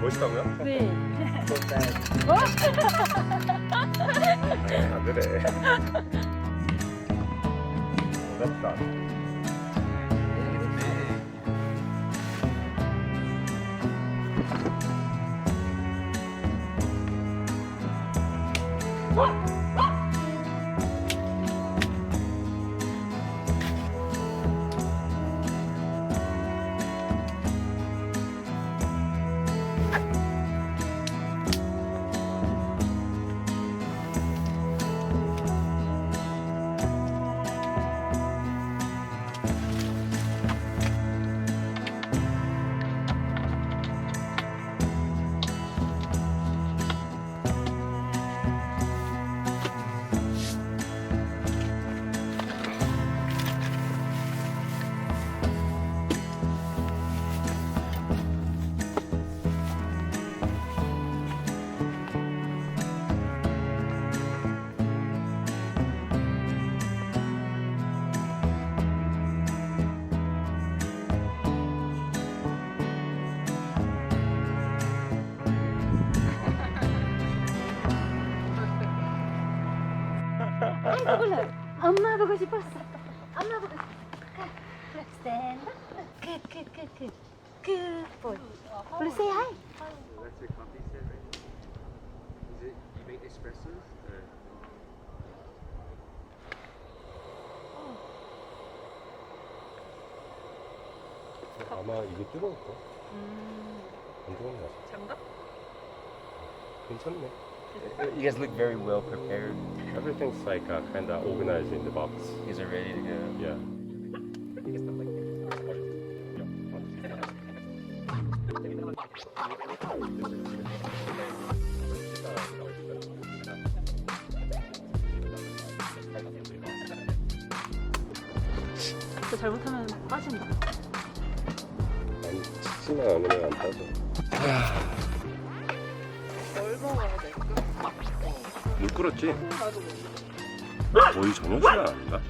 멋있다고요? 네. 안 되네. 반갑다. 먹을래. 엄마 보고 싶었어. 엄마 보고 싶었어. Good. Stand up. Good, good, good, good. Good boy. Let's say hi. That's your coffee set, right? Is it, you make espressos? Or? 아마 이게 뜨거울까? 안 뜨거운 거 같아. 장갑? 괜찮네. You guys look very well prepared. Everything's like kind of organized in the box. You guys are ready to go. Yeah. 또 잘못하면 빠진다. 아니, 치지만 않으면 안 빠져. 뭘 먹어야 될까? 물 끓었지? 거의 저녁 시간 아닌가?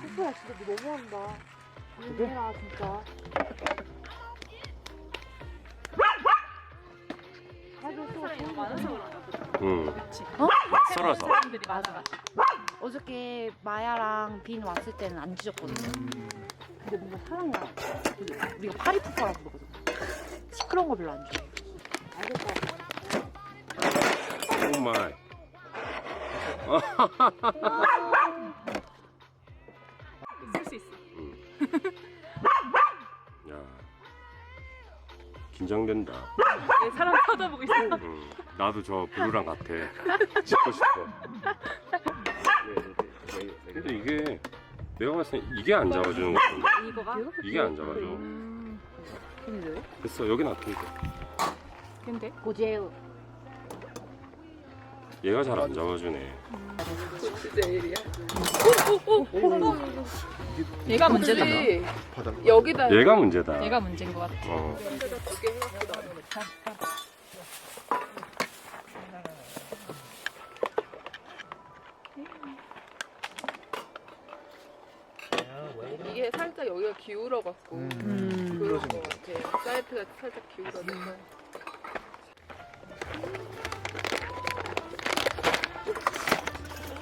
오빠야 진짜 너 너무한다. 얘들아 진짜. 많아서 그런가 보다. 응. 그치? 썰어서. 사람들이 맞아. 어저께 마야랑 빈 왔을 때는 안 짖었거든요. 근데 뭔가 사랑이랑 우리가 파리푸파라고 그러거든. 시끄러운 거 별로 안 좋아해. 알겠다. 오 마이. 쓸 수 있어. 야. 긴장된다. 내 사람 쳐다보고 있어. 나도 저 블루랑 같아. 찍고 싶어. 근데 이게 내가 봤을 때 이게 안 잡아주는 것 같은데. 이거가? 이게 안 잡아줘. 근데 됐어, 여기 놔두면 근데? 고제우. 얘가 잘 안 잡아주네. 얘가 문제다. 여기다. 얘가 문제다. 얘가 문제인 것 같아. 어. 이게 살짝 여기가 기울어갖고 그런 거 같아. 사이트가 살짝 기울어져서.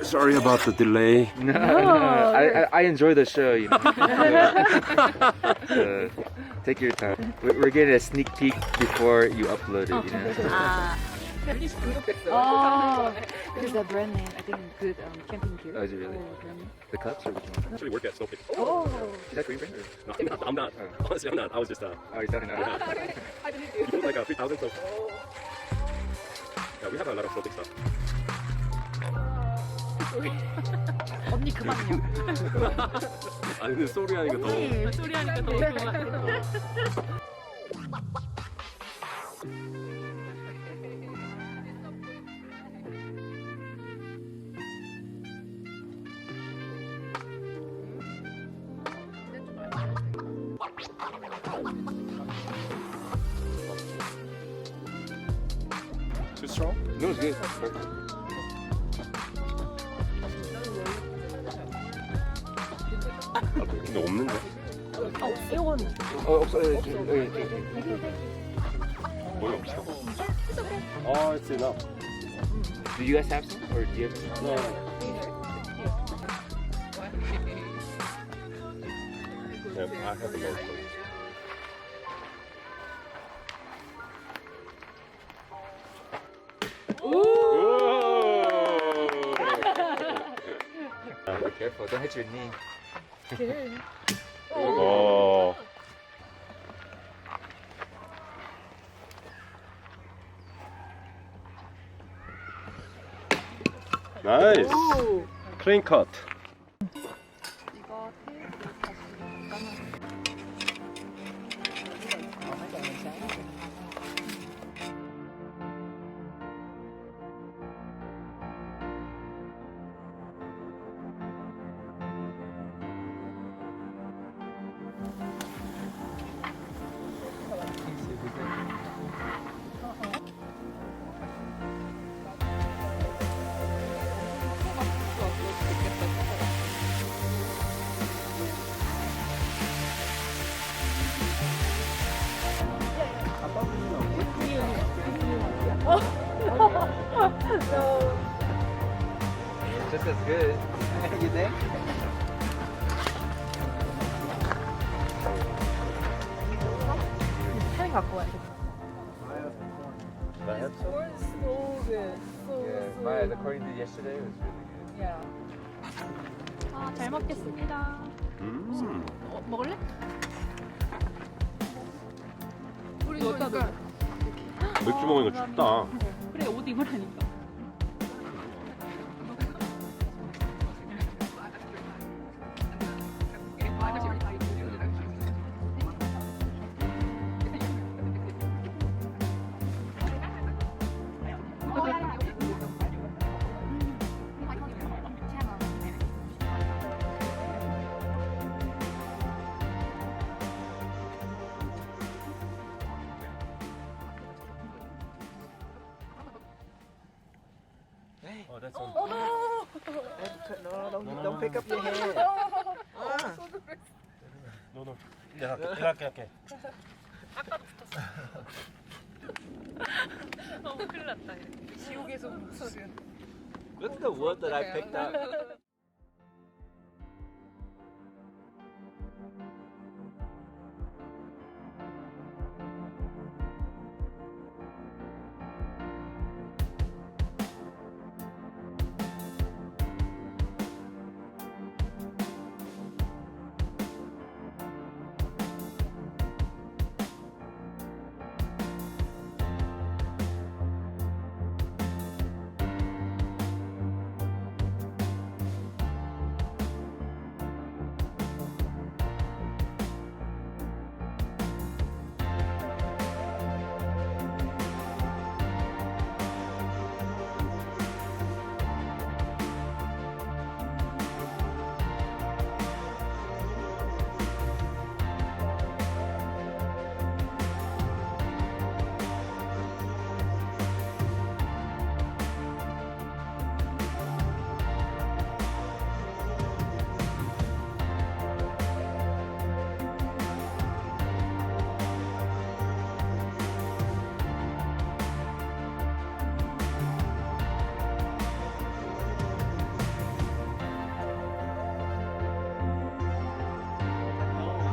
Sorry about the delay. No, I enjoy the show, you know. Take your time. We're getting a sneak peek before you upload it, you know. 아. 중독됐어. 어. Because the brand name, I think good camping gear. Oh, is it really? The cups or which one? Actually work at Snowflake. Oh. Is that green brand or? No, I'm not. Honestly, I'm not. I was just Oh, you're talking about you put like 3,000 so. Yeah, we have a lot of Snowflake stuff. 언니 그만요. 아니 근데 소리 하니까 더. 소리 하니까 너무 좋아. Too strong? No, it's good. Perfect. 근데 없는데? 이거는 없어. 거의 없어. 아, it's enough. Do you guys have some or do you have some? No. Yeah, I have a local. Be careful, don't hit your knee. 오. 나이스. 클린 컷. 이거 테이프 다시 까만. Just as good. You think? 펜 갖고 와야 돼. I have some. So good. Yeah, Maya, according to yesterday, it was really good. Yeah. 아, 잘 먹겠습니다. 먹을래? 우리 이거 그러니까 맥주 먹으니까 춥다. 그래, 옷 입으라니까. Oh, that's on. Don't pick up your hand. No, no. 이렇게. 너무 큰일 났다. 지옥에서 목소리. Look at the wood that I picked up.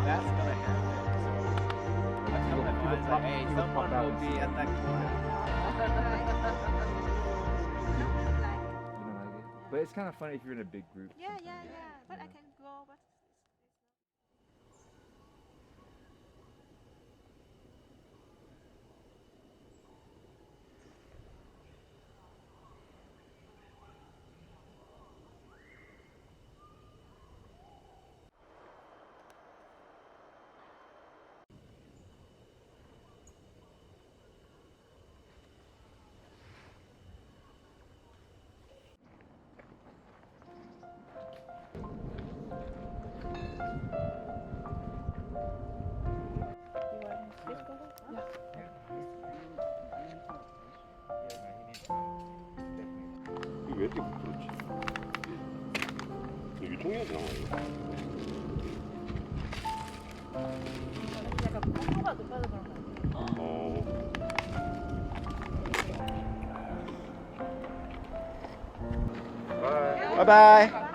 That's gonna happen. I tell my friends, like, hey, someone will be at that corner. You don't like it? But it's kind of funny if you're in a big group. Yeah, but I can go, but 이거 왜 이렇게 부끄럽지? 이거 유통해야 되나? 약간 풍도가 높아서 그런 거 같아요. Bye bye.